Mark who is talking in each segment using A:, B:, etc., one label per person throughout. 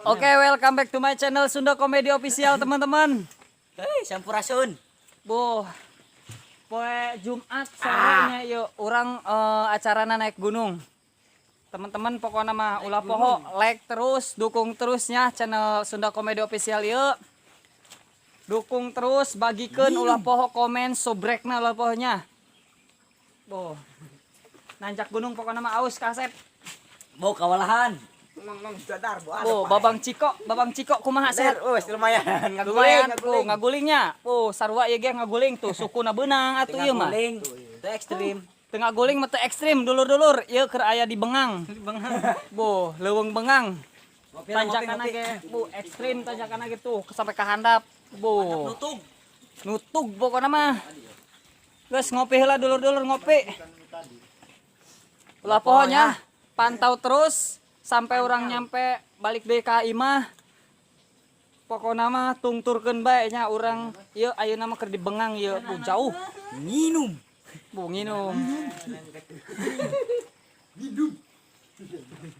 A: Oke, welcome back to my channel Sunda Comedy Official, teman-teman.
B: Hei, sampurasun.
A: Boh, poe Jumat sorenya yuk orang acarana naik gunung. Teman-teman pokoknya mah ulah poho like terus, dukung terusnya channel Sunda Comedy Official yuk. Dukung terus, bagikan ulah poho komen, sobrekna ulah pohonya. Boh, nanjak gunung pokoknya mah aus kasep.
B: Mau kawalahan.
A: Oh, babang ciko kumaha sehat?
B: Lumayan.
A: Lumayan tuh ngagulingnya. Oh, sarua ieu ge ngaguling tuh sukuna beunang atuh ieu mah.
B: Itu ekstrim.
A: Tengah guling mah teu ekstrim, dulur-dulur. Ieu keur aya di Bengang. Boh, leuweung Bengang. Tanjakanna ge, bu ekstrim tanjakanna ge tuh sampai ka handap. Boh. Nutug pokona mah. Geus ngopi heula dulur-dulur ngopi. Ulah pohonya pantau terus sampai orang nyampe balik deui ka imah. Pokona mah tungturkeun bae nya urang ieu ayeuna mah keur di Bengang ieu bu jauh.
B: Nginum.
A: Bu nginum.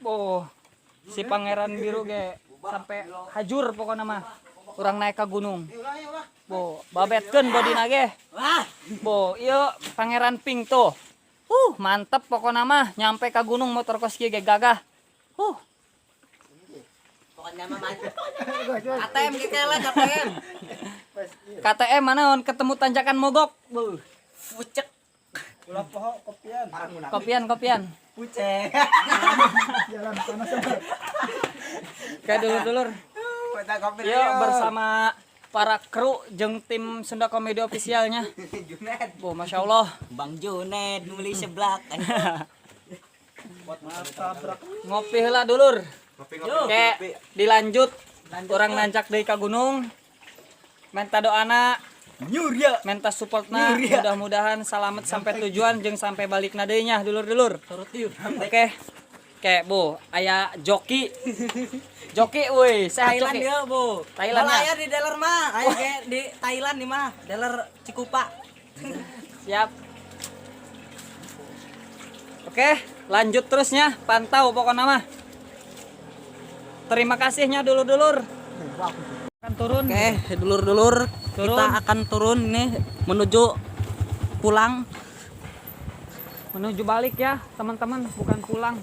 A: Oh, si pangeran biru ge sampai hajur pokona mah. Urang naik ka gunung. Bo, babetkeun bodina ge. Bo, ieu pangeran pink tuh. Mantep pokona mah nyampe ka gunung motor kos kieu ge gagah.
B: Pokoknya mah mantap. ATM ge kele ATM.
A: KTM manaon ketemu tanjakan mogok.
B: Pucek.
C: Ulah poho kopian.
A: Kopian.
B: Pucek.
C: Jalan panas.
A: Kayak dulur-dulur. Yuk bersama para kru jeung tim Sunda Comedy Officialnya.
B: Junet.
A: Oh, Masya Allah.
B: Bang Junet nulis seblak.
A: Ngopi heula dulur. Kayak dilanjut. Orang nancak deui ka gunung. Menta doana,
B: Nyurya.
A: menta supportna. Mudah-mudahan selamat sampai tujuan jeung sampai balikna deui nya dulur-dulur. Oke. Kayak bu, aya joki. Joki woi, sehat
B: Thailand
A: joki.
B: dia, Bu.
A: Thailand ya?
B: Aya di dealer mah, aya kayak di Thailand nih mah, dealer Cikupa.
A: Siap. Oke, lanjut terusnya, pantau pokoknya mah. Terima kasihnya dulur-dulur. Akan turun.
B: Oke, dulur-dulur,
A: Turun.
B: kita akan turun nih menuju pulang.
A: Menuju balik ya, teman-teman, bukan pulang.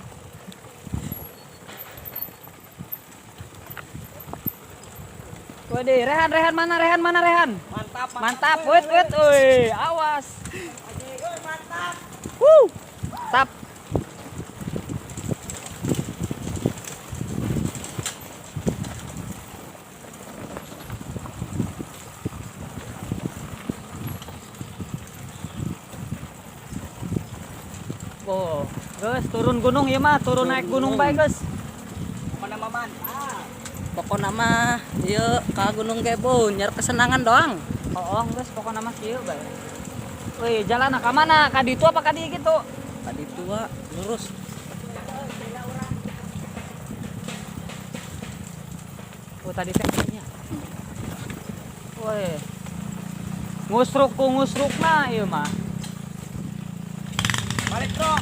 A: Waduh, Rehan mana Rehan? Mantap, wait, woi, awas.
B: Mantap.
A: Tap. Oh, guys, turun gunung ya mah, turun naik gunung baik guys.
B: Mana maman? Pokoknya mah, ieu ka Gunung Gebo nyar kesenangan doang.
A: Oh, guys, pokoknya mah kieu bae. Wih, jalan ka mana? Ka ditu apa ka di gitu?
B: Tadi tua lurus.
A: Oh, tadi teh nya. Woi. Ngusrukna ieu mah.
B: Balik, Bro.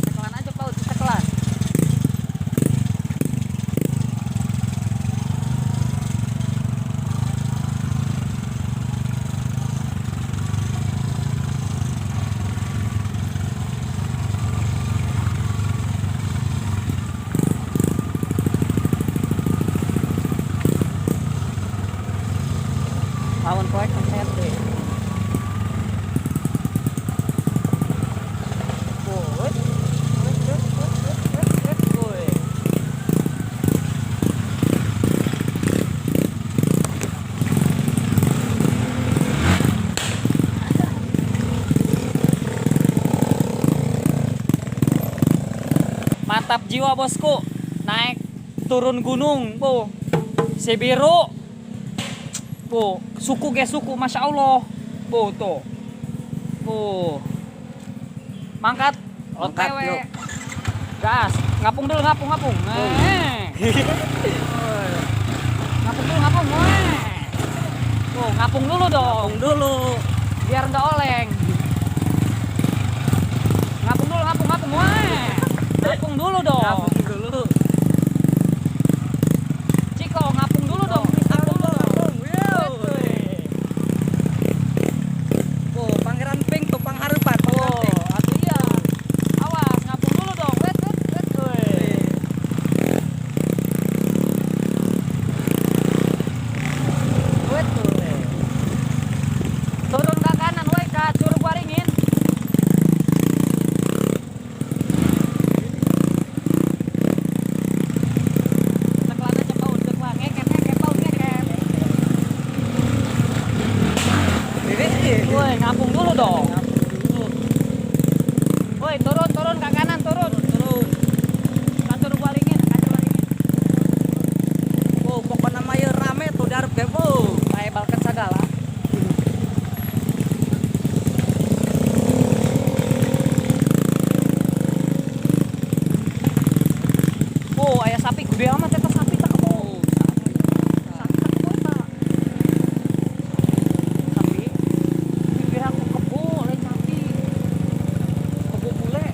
A: Cekelan aja paut, cekelan. Lawan proyek konsep deh. Mantap jiwa bosku, naik turun gunung, bu, si biru, bu, suku masya Allah, bu tuh, bu, mangkat,
B: Mangkat,
A: OTW,
B: yuk.
A: gas, ngapung dulu ngapung, ngapung, ngapung dulu ngapung, Ngapung dulu dong,
B: Ngapung dulu.
A: biar nggak oleng. Ngapung dulu, ngapung, weh. Ngapung dulu dong.
B: Ngapung dulu.
A: Ciko, ngapung dulu dong.
B: Ngapung dulu.
A: Wet, weh.
B: Oh, Pangeran Pink tuh pangharupan.
A: Oh, atuh iya. Awas, ngapung dulu dong. Wet, weh. Wet, weh. Turun ke kanan, weh, ke Curug Waringin. Teklan aja paun, teklan. Ngeket, paun, ngeket. Woi, ngapung dulu dong. Woi, turun ke kanan, turun. Ke Curug Waringin, ke Curug Waringin.
B: Oh, pokoknya mah ieu rame tuh di hareup ge, Bu.
A: Kayak balket sagala. Oh, ayah sapi gede amat eta sapi tak kebo. Sapi tak kebo eta. Sapi. Gede aku kebo lain sapi. Kebo bule.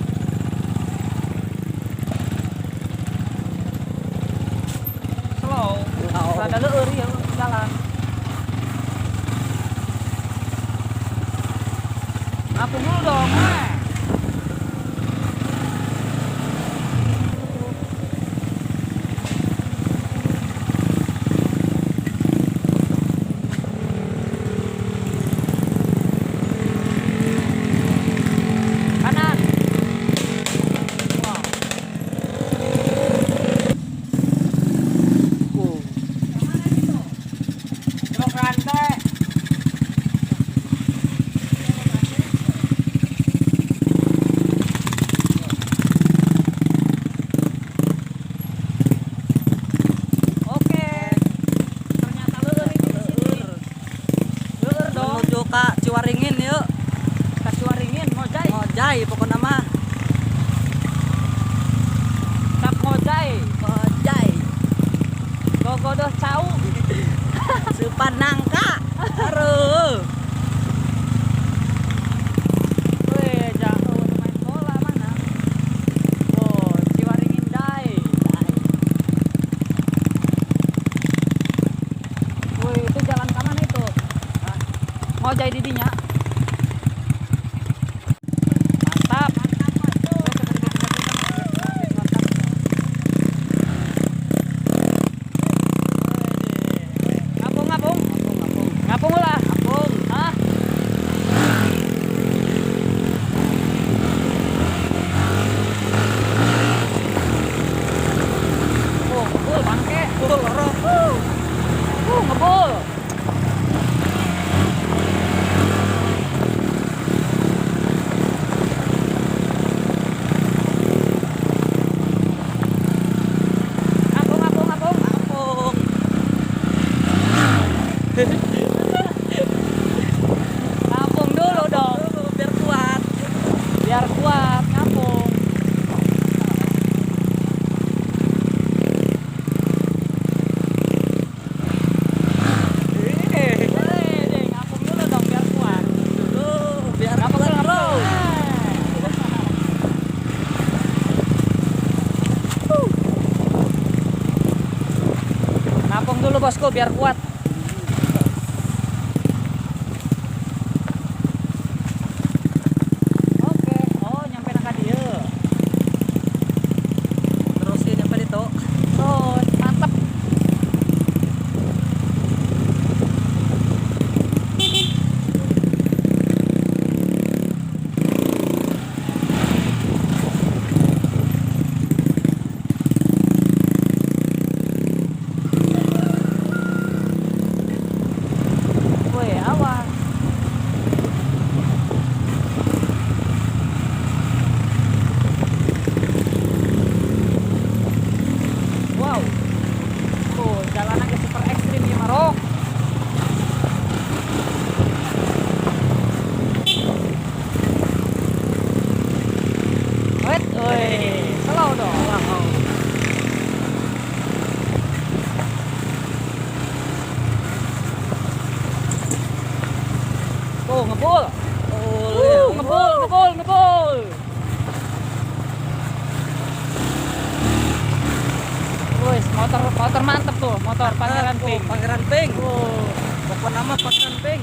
A: Slow.
B: Slow.
A: Rada leueur ya jalan. Ngapung dulu dong, weh. Kanan. Wow. Belok rantai. Oke. Ternyata leueur ini di sini. Leueur dong.
B: Menuju ka Ciwaringin yuk.
A: Ka Ciwaringin, Ngojai.
B: Ngojai pokoknya mah.
A: Kap Ngojai.
B: Ngojai.
A: Gogodoh cau.
B: Supan nangka. Aduh.
A: Weh, jauh main bola mana? Oh, Ciwaringin Dai. Wih, itu jalan ke mana itu? Ngojai didinya. Mantap. Ngapung, ngapung. Ngapung ulah. Ngapung. Hah? Oh, ngebul bangke. Ngebul. Ngapung, ngapung, ngapung.
B: Ngapung.
A: Ngapung dulu dong.
B: Dulu biar kuat.
A: Biar kuat, ngapung. Weh, ngapung dulu dong biar kuat.
B: Dulu biar
A: Ngapung
B: kuat,
A: dulu,
B: Bro.
A: Ngapung dulu bosku biar kuat. Oke, oh nyampe nang ka dieu.
B: Terusin nyampe ditu.
A: Terus mantap. Tuh, ngebul. Ngebul, ngebul, ngebul. Wes, motor mantep tuh, motor Pangeran Pink.
B: Pangeran Pink.
A: Oh,
B: Pokok nama Pangeran Pink.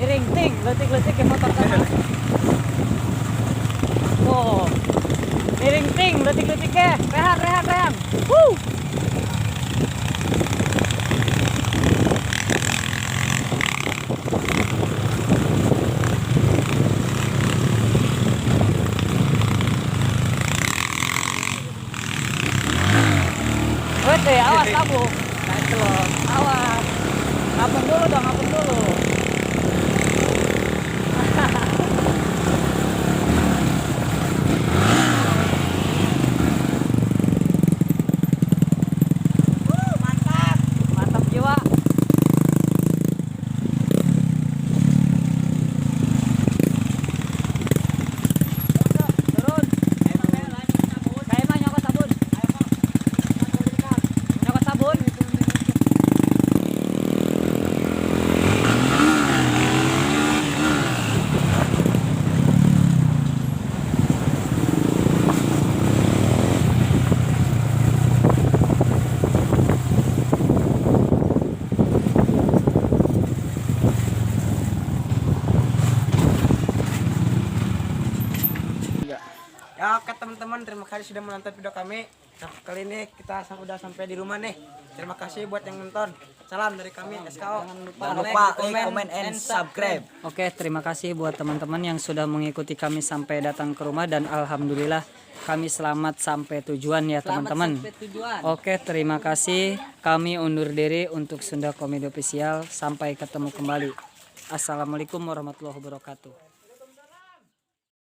A: iring ting, letik-letik ke motor kan. Oh. Iring ting, letik-letik ke. Rehan, rehan, rehan. Woo. Wede, awas kamu.
B: Naik telur.
A: Awas. Ngapung dulu dong, ngapung dulu.
B: Mantap.
A: Mantap jiwa. Turun. Kayak mah nyokot sabun. Nyokot sabun.
C: Ya oke teman-teman, terima kasih sudah menonton video kami. Nah, kali ini kita udah sampai di rumah nih. Terima kasih buat yang nonton. Salam dari kami SKO.
B: Jangan lupa like, comment, and subscribe.
A: Oke, terima kasih buat teman-teman yang sudah mengikuti kami sampai datang ke rumah dan alhamdulillah kami selamat sampai tujuan ya teman-teman.
B: Sampai tujuan.
A: Oke, terima kasih. Kami undur diri untuk Sunda Komedi Official. Sampai ketemu kembali. Assalamualaikum warahmatullahi wabarakatuh.